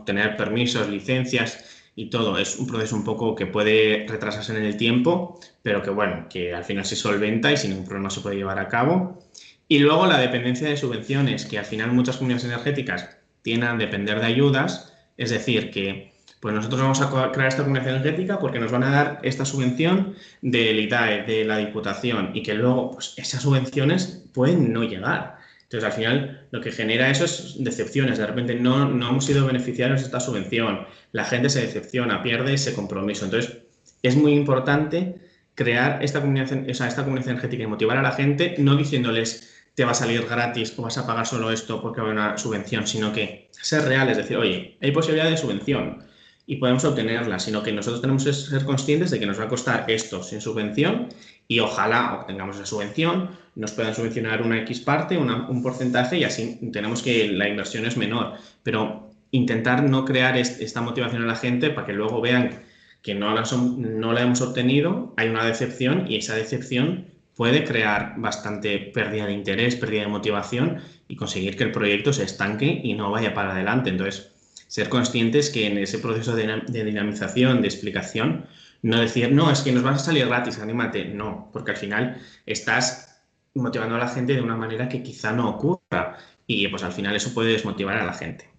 tener permisos, licencias y todo es un proceso un poco que puede retrasarse en el tiempo, pero que bueno, que al final se solventa y sin ningún problema se puede llevar a cabo. Y luego la dependencia de subvenciones, que al final muchas comunidades energéticas tienden a depender de ayudas, es decir, que pues nosotros vamos a crear esta comunidad energética porque nos van a dar esta subvención del IDAE, de la Diputación, y que luego pues, esas subvenciones pueden no llegar. Entonces, al final, lo que genera eso es decepciones. De repente, no hemos sido beneficiarios de esta subvención. La gente se decepciona, pierde ese compromiso. Entonces, es muy importante crear esta comunidad energética y motivar a la gente, no diciéndoles te va a salir gratis o vas a pagar solo esto porque va a haber una subvención, sino que ser real, es decir, oye, hay posibilidad de subvención y podemos obtenerla, sino que nosotros tenemos que ser conscientes de que nos va a costar esto sin subvención y ojalá obtengamos la subvención, nos puedan subvencionar una X parte, un porcentaje y así tenemos que la inversión es menor, pero intentar no crear esta motivación a la gente para que luego vean que no la hemos obtenido, hay una decepción y esa decepción puede crear bastante pérdida de interés, pérdida de motivación y conseguir que el proyecto se estanque y no vaya para adelante. Entonces, ser conscientes que en ese proceso de dinamización, de explicación, no decir, no, es que nos vas a salir gratis, anímate. No, porque al final estás motivando a la gente de una manera que quizá no ocurra y pues al final eso puede desmotivar a la gente.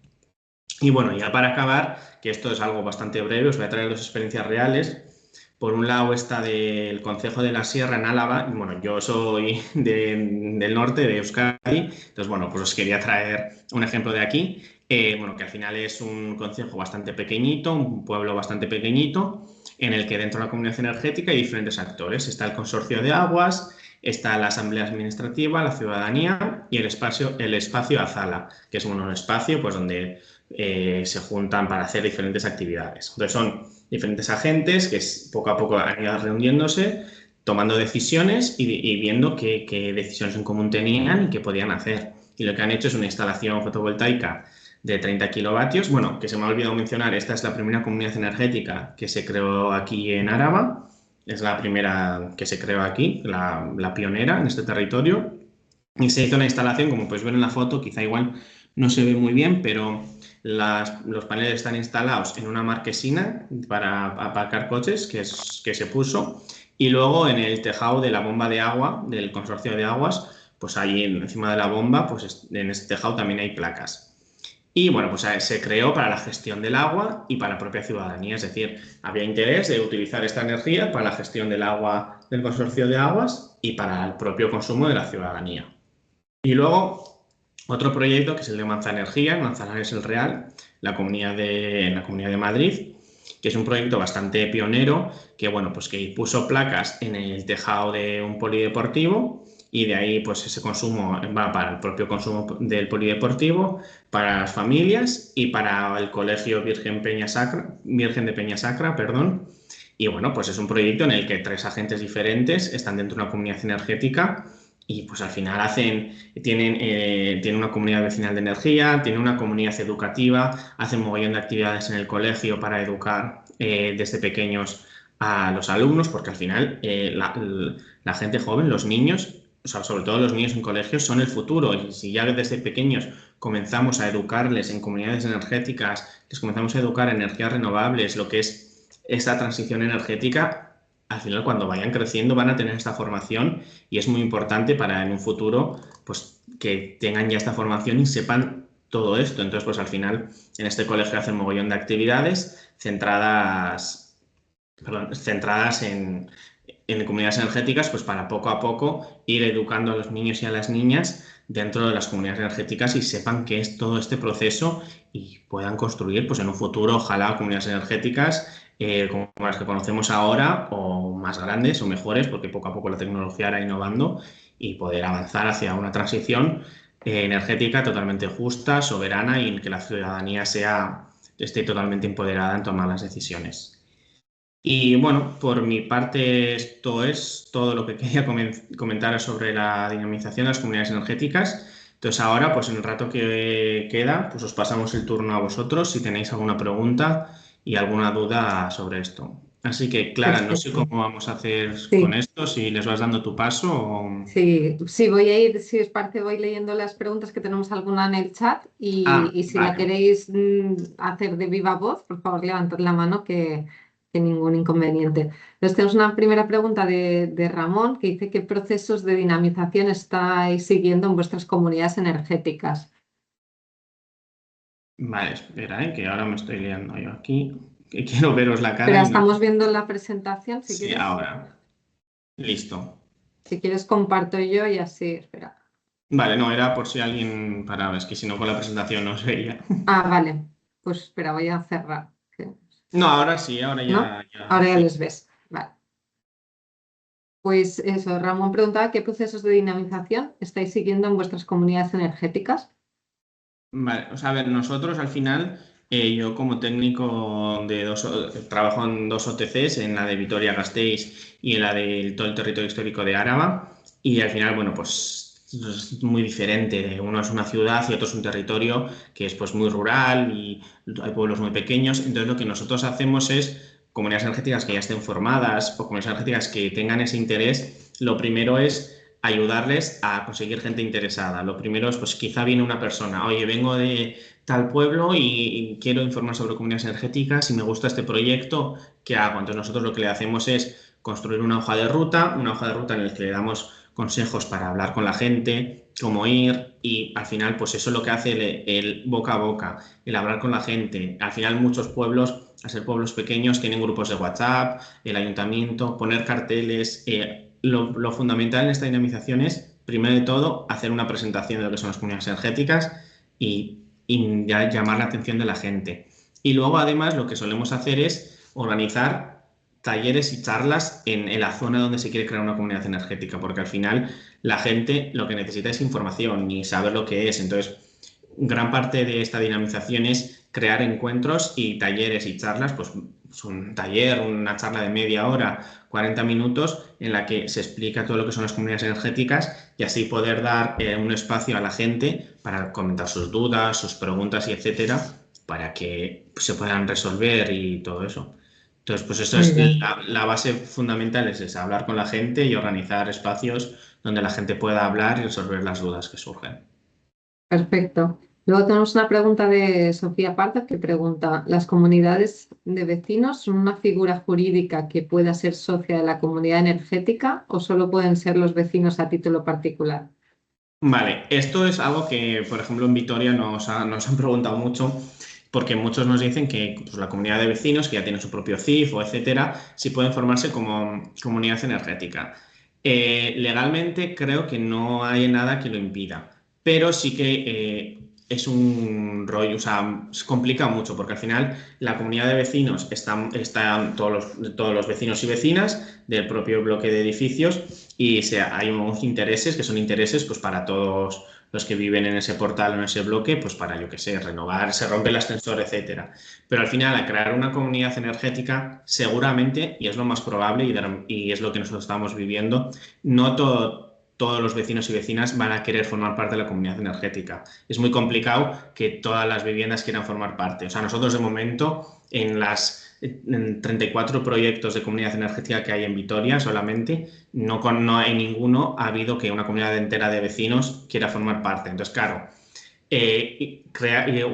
Y bueno, ya para acabar, que esto es algo bastante breve, os voy a traer dos experiencias reales. Por un lado está del Concejo de la Sierra en Álava. Bueno, yo soy del norte, de Euskadi, entonces bueno, pues os quería traer un ejemplo de aquí. Bueno, que al final es un concejo bastante pequeñito, un pueblo bastante pequeñito, en el que dentro de la comunidad energética hay diferentes actores. Está el consorcio de aguas, está la asamblea administrativa, la ciudadanía y el espacio Azala, que es un espacio pues, donde se juntan para hacer diferentes actividades. Entonces son diferentes agentes que poco a poco han ido reuniéndose, tomando decisiones y viendo qué decisiones en común tenían y qué podían hacer. Y lo que han hecho es una instalación fotovoltaica de 30 kilovatios. Bueno, que se me ha olvidado mencionar, esta es la primera comunidad energética que se creó aquí en Araba. Es la primera que se creó aquí, la pionera en este territorio. Y se hizo una instalación, como podéis ver en la foto, quizá igual no se ve muy bien, pero los paneles están instalados en una marquesina para aparcar coches que se puso, y luego en el tejado de la bomba de agua del consorcio de aguas, pues ahí encima de la bomba, pues en este tejado también hay placas. Y bueno, pues se creó para la gestión del agua y para la propia ciudadanía, es decir, había interés de utilizar esta energía para la gestión del agua del consorcio de aguas y para el propio consumo de la ciudadanía. Y luego otro proyecto que es el de Manzanergía, en Manzanares el Real, en la Comunidad de Madrid, que es un proyecto bastante pionero, que bueno, pues que puso placas en el tejado de un polideportivo y de ahí pues ese consumo va para el propio consumo del polideportivo, para las familias y para el Colegio Virgen de Peña Sacra, perdón. Y bueno, pues es un proyecto en el que 3 agentes diferentes están dentro de una comunidad energética y pues al final tienen una comunidad vecinal de energía, tienen una comunidad educativa, hacen mogollón de actividades en el colegio para educar desde pequeños a los alumnos, porque al final la gente joven, los niños, o sea, sobre todo los niños en colegios, son el futuro. Y si ya desde pequeños comenzamos a educarles en comunidades energéticas, les comenzamos a educar en energías renovables, lo que es esta transición energética, al final cuando vayan creciendo van a tener esta formación y es muy importante para en un futuro pues que tengan ya esta formación y sepan todo esto. Entonces pues al final en este colegio hacen mogollón de actividades centradas en comunidades energéticas, pues para poco a poco ir educando a los niños y a las niñas dentro de las comunidades energéticas y sepan qué es todo este proceso y puedan construir pues en un futuro ojalá comunidades energéticas como las que conocemos ahora o más grandes o mejores porque poco a poco la tecnología irá innovando y poder avanzar hacia una transición energética totalmente justa, soberana y en que la ciudadanía esté totalmente empoderada en tomar las decisiones. Y bueno, por mi parte esto es todo lo que quería comentar sobre la dinamización de las comunidades energéticas. Entonces ahora, pues en el rato que queda, pues os pasamos el turno a vosotros si tenéis alguna pregunta y alguna duda sobre esto. Así que, Clara, no sé Perfecto. cómo vamos a hacer con Sí, esto, si les vas dando tu paso o... sí, sí, voy a ir, si os parece, voy leyendo las preguntas que tenemos alguna en el chat y si la Vale. queréis hacer de viva voz, por favor, levantad la mano que ningún inconveniente. Entonces tenemos una primera pregunta de Ramón que dice ¿qué procesos de dinamización estáis siguiendo en vuestras comunidades energéticas? Vale, espera, que ahora me estoy liando yo aquí, que quiero veros la cara Pero y no... estamos viendo la presentación, si Sí, quieres, ahora. Listo. si quieres comparto yo y así, espera. Vale, no, era por si alguien paraba, es que si no con la presentación no se veía. Ah, vale, pues espera, voy a cerrar, No, ahora sí, ahora ¿no? ya Ahora ya sí. les ves. Vale. Pues eso, Ramón preguntaba qué procesos de dinamización estáis siguiendo en vuestras comunidades energéticas. Vale, o sea, a ver, nosotros al final, yo como técnico trabajo en 2 OTCs, en la de Vitoria-Gasteiz y en la de todo el territorio histórico de Áraba, y al final, bueno, pues es muy diferente. Uno es una ciudad y otro es un territorio que es pues muy rural y hay pueblos muy pequeños. Entonces lo que nosotros hacemos es comunidades energéticas que ya estén formadas o comunidades energéticas que tengan ese interés. Lo primero es ayudarles a conseguir gente interesada. Lo primero es, pues quizá viene una persona, oye, vengo de tal pueblo y quiero informar sobre comunidades energéticas y me gusta este proyecto, ¿qué hago? Entonces nosotros lo que le hacemos es construir una hoja de ruta en la que le damos consejos para hablar con la gente, cómo ir y al final pues eso es lo que hace el boca a boca, el hablar con la gente. Al final muchos pueblos, al ser pueblos pequeños, tienen grupos de WhatsApp, el ayuntamiento, poner carteles. Lo fundamental en esta dinamización es, primero de todo, hacer una presentación de lo que son las comunidades energéticas y ya llamar la atención de la gente. Y luego, además, lo que solemos hacer es organizar talleres y charlas en la zona donde se quiere crear una comunidad energética, porque al final la gente lo que necesita es información y saber lo que es. Entonces, gran parte de esta dinamización es crear encuentros y talleres y charlas, pues un taller, una charla de media hora, 40 minutos, en la que se explica todo lo que son las comunidades energéticas y así poder dar un espacio a la gente para comentar sus dudas, sus preguntas y etcétera, para que se puedan resolver y todo eso. Entonces, pues eso Muy es bien, la base fundamental, es esa, hablar con la gente y organizar espacios donde la gente pueda hablar y resolver las dudas que surgen. perfecto. Luego tenemos una pregunta de Sofía Parza que pregunta, ¿las comunidades de vecinos son una figura jurídica que pueda ser socia de la comunidad energética o solo pueden ser los vecinos a título particular? Vale, esto es algo que, por ejemplo, en Vitoria nos han preguntado mucho, porque muchos nos dicen que pues, la comunidad de vecinos, que ya tienen su propio CIF o etcétera, sí pueden formarse como comunidad energética. Legalmente creo que no hay nada que lo impida, pero sí que es un rollo, o sea, se complica mucho, porque al final la comunidad de vecinos están todos los vecinos y vecinas del propio bloque de edificios y hay unos intereses que son intereses pues, para todos los que viven en ese portal o en ese bloque, pues para, yo qué sé, renovar, se rompe el ascensor, etcétera. Pero al final, al crear una comunidad energética, seguramente, y es lo más probable y es lo que nosotros estamos viviendo, no todos los vecinos y vecinas van a querer formar parte de la comunidad energética. Es muy complicado que todas las viviendas quieran formar parte. O sea, nosotros de momento en 34 proyectos de comunidad energética que hay en Vitoria solamente, no hay ninguno ha habido que una comunidad entera de vecinos quiera formar parte. Entonces, claro,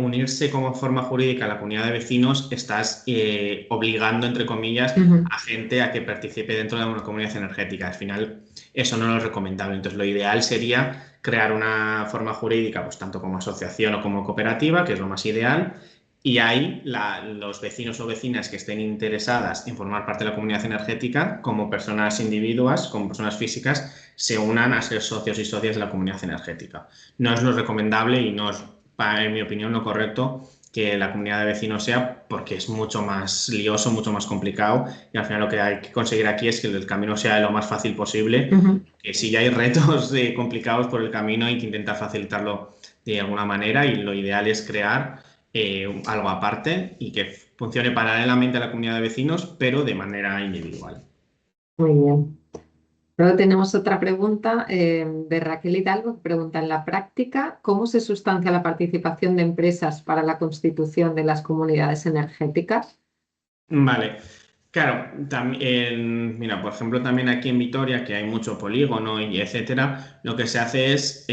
unirse como forma jurídica a la comunidad de vecinos, estás obligando, entre comillas, Ujú. a gente a que participe dentro de una comunidad energética. Al final, eso no es recomendable. Entonces, lo ideal sería crear una forma jurídica, pues tanto como asociación o como cooperativa, que es lo más ideal, y ahí los vecinos o vecinas que estén interesadas en formar parte de la comunidad energética, como personas individuas, como personas físicas, se unan a ser socios y socias de la comunidad energética. No es lo recomendable y no es, en mi opinión, lo correcto que la comunidad de vecinos sea, porque es mucho más lioso, mucho más complicado y al final lo que hay que conseguir aquí es que el camino sea lo más fácil posible, Ujú. que si ya hay retos complicados por el camino hay que intentar facilitarlo de alguna manera y lo ideal es crear algo aparte y que funcione paralelamente a la comunidad de vecinos, pero de manera individual. Muy bien. Luego tenemos otra pregunta de Raquel Hidalgo que pregunta, en la práctica, ¿cómo se sustancia la participación de empresas para la constitución de las comunidades energéticas? Vale, claro, también, mira, por ejemplo, también aquí en Vitoria, que hay mucho polígono y etcétera, lo que se hace es,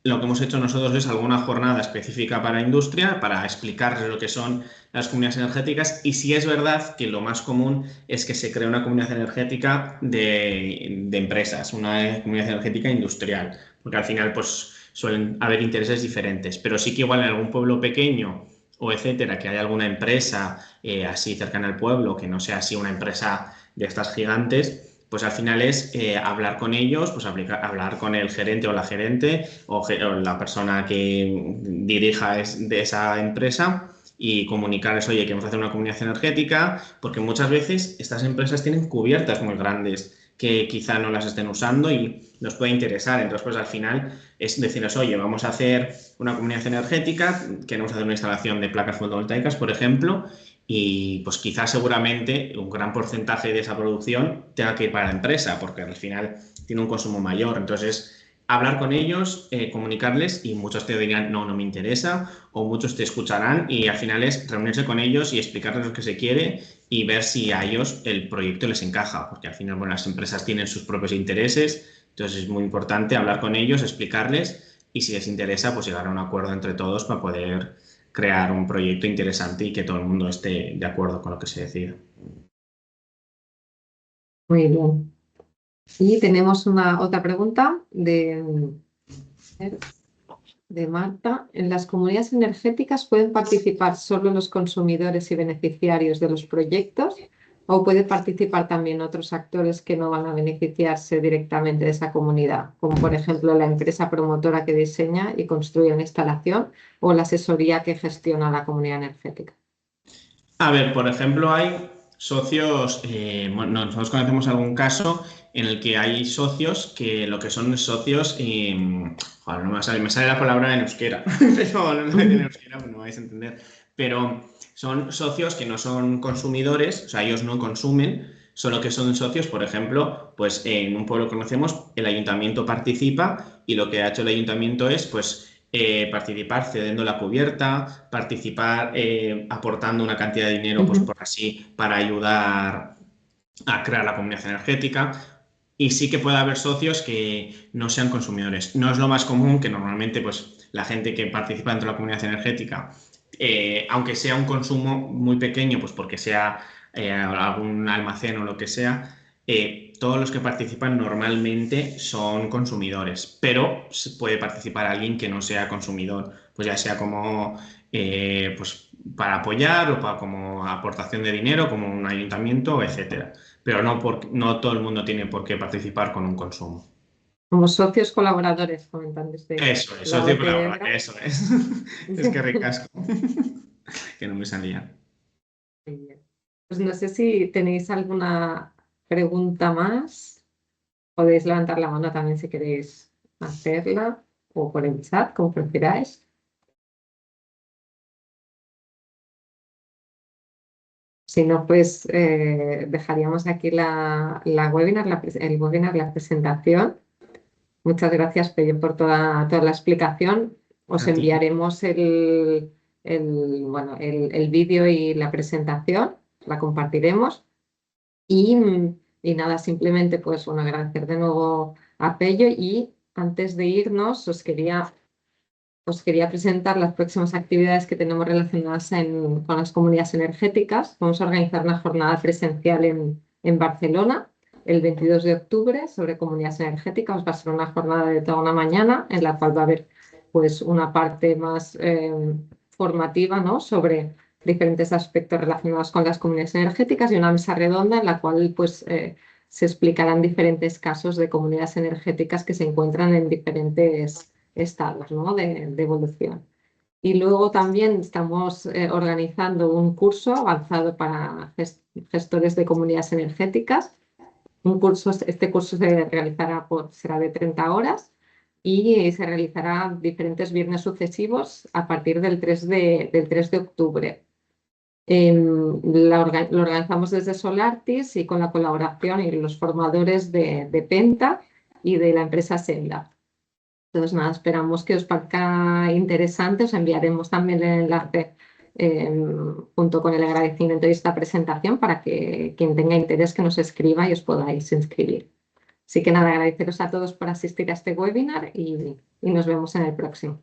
lo que hemos hecho nosotros es alguna jornada específica para industria, para explicarles lo que son las comunidades energéticas, y sí es verdad que lo más común es que se cree una comunidad energética de empresas, una comunidad energética industrial, porque al final, pues, suelen haber intereses diferentes, pero sí que igual en algún pueblo pequeño o etcétera, que haya alguna empresa así cercana al pueblo, que no sea así una empresa de estas gigantes, pues al final es hablar con ellos, pues hablar con el gerente o la gerente o la persona que dirija de esa empresa y comunicarles, oye, que vamos a hacer una comunidad energética, porque muchas veces estas empresas tienen cubiertas muy grandes que quizá no las estén usando y nos puede interesar. Entonces, pues al final es decirles, oye, vamos a hacer una comunidad energética, queremos hacer una instalación de placas fotovoltaicas, por ejemplo, y pues quizás seguramente un gran porcentaje de esa producción tenga que ir para la empresa, porque al final tiene un consumo mayor. Entonces, hablar con ellos, comunicarles, y muchos te dirán, no, no me interesa, o muchos te escucharán, y al final es reunirse con ellos y explicarles lo que se quiere y ver si a ellos el proyecto les encaja, porque al final, bueno, las empresas tienen sus propios intereses, entonces es muy importante hablar con ellos, explicarles, y si les interesa, pues llegar a un acuerdo entre todos para poder crear un proyecto interesante y que todo el mundo esté de acuerdo con lo que se decida. Muy bien. Y tenemos una otra pregunta de Marta. ¿En las comunidades energéticas pueden participar solo los consumidores y beneficiarios de los proyectos o pueden participar también otros actores que no van a beneficiarse directamente de esa comunidad, como por ejemplo la empresa promotora que diseña y construye una instalación o la asesoría que gestiona la comunidad energética? A ver, por ejemplo, hay socios, bueno, nosotros conocemos algún caso en el que hay socios que lo que son socios, joder, no me sale la palabra en euskera, pero no me en Ujú. euskera, pues no vais a entender, pero son socios que no son consumidores, o sea, ellos no consumen, solo que son socios, por ejemplo, pues en un pueblo que conocemos, el ayuntamiento participa y lo que ha hecho el ayuntamiento es, pues, participar cediendo la cubierta, participar aportando una cantidad de dinero, pues Ujú. por así, para ayudar a crear la comunidad energética. Y sí que puede haber socios que no sean consumidores. No es lo más común, que normalmente pues la gente que participa dentro de la comunidad energética, aunque sea un consumo muy pequeño, pues porque sea algún almacén o lo que sea, todos los que participan normalmente son consumidores, pero puede participar alguien que no sea consumidor, pues ya sea como pues para apoyar o para como aportación de dinero, como un ayuntamiento, etcétera. Pero no todo el mundo tiene por qué participar con un consumo. Como socios colaboradores, comentan desde Eso es, la socio colaborador, OTR. eso es. Es que ricasco, que no me salía. Muy bien. Pues no sé si tenéis alguna pregunta más. Podéis levantar la mano también si queréis hacerla o por el chat, como prefiráis. Si no, pues dejaríamos aquí la webinar, el webinar, la presentación. Muchas gracias, Pello, por toda la explicación. Os A ti. enviaremos bueno, el vídeo y la presentación, la compartiremos. Y, y nada, simplemente pues bueno, agradecer de nuevo a Pello y antes de irnos os quería presentar las próximas actividades que tenemos relacionadas con las comunidades energéticas. Vamos a organizar una jornada presencial en Barcelona el 22 de octubre sobre comunidades energéticas. Va a ser una jornada de toda una mañana en la cual va a haber pues, una parte más formativa, ¿no? Sobre diferentes aspectos relacionados con las comunidades energéticas y una mesa redonda en la cual pues, se explicarán diferentes casos de comunidades energéticas que se encuentran en diferentes estados, ¿no? de evolución. Y luego también estamos organizando un curso avanzado para gestores de comunidades energéticas. Este curso se realizará será de 30 horas y se realizará diferentes viernes sucesivos a partir del 3 de octubre. Lo organizamos desde Solartis y con la colaboración y los formadores de Penta y de la empresa Senda. Entonces, nada, esperamos que os parezca interesante. Os enviaremos también el enlace junto con el agradecimiento de esta presentación para que quien tenga interés que nos escriba y os podáis inscribir. Así que nada, agradeceros a todos por asistir a este webinar y nos vemos en el próximo.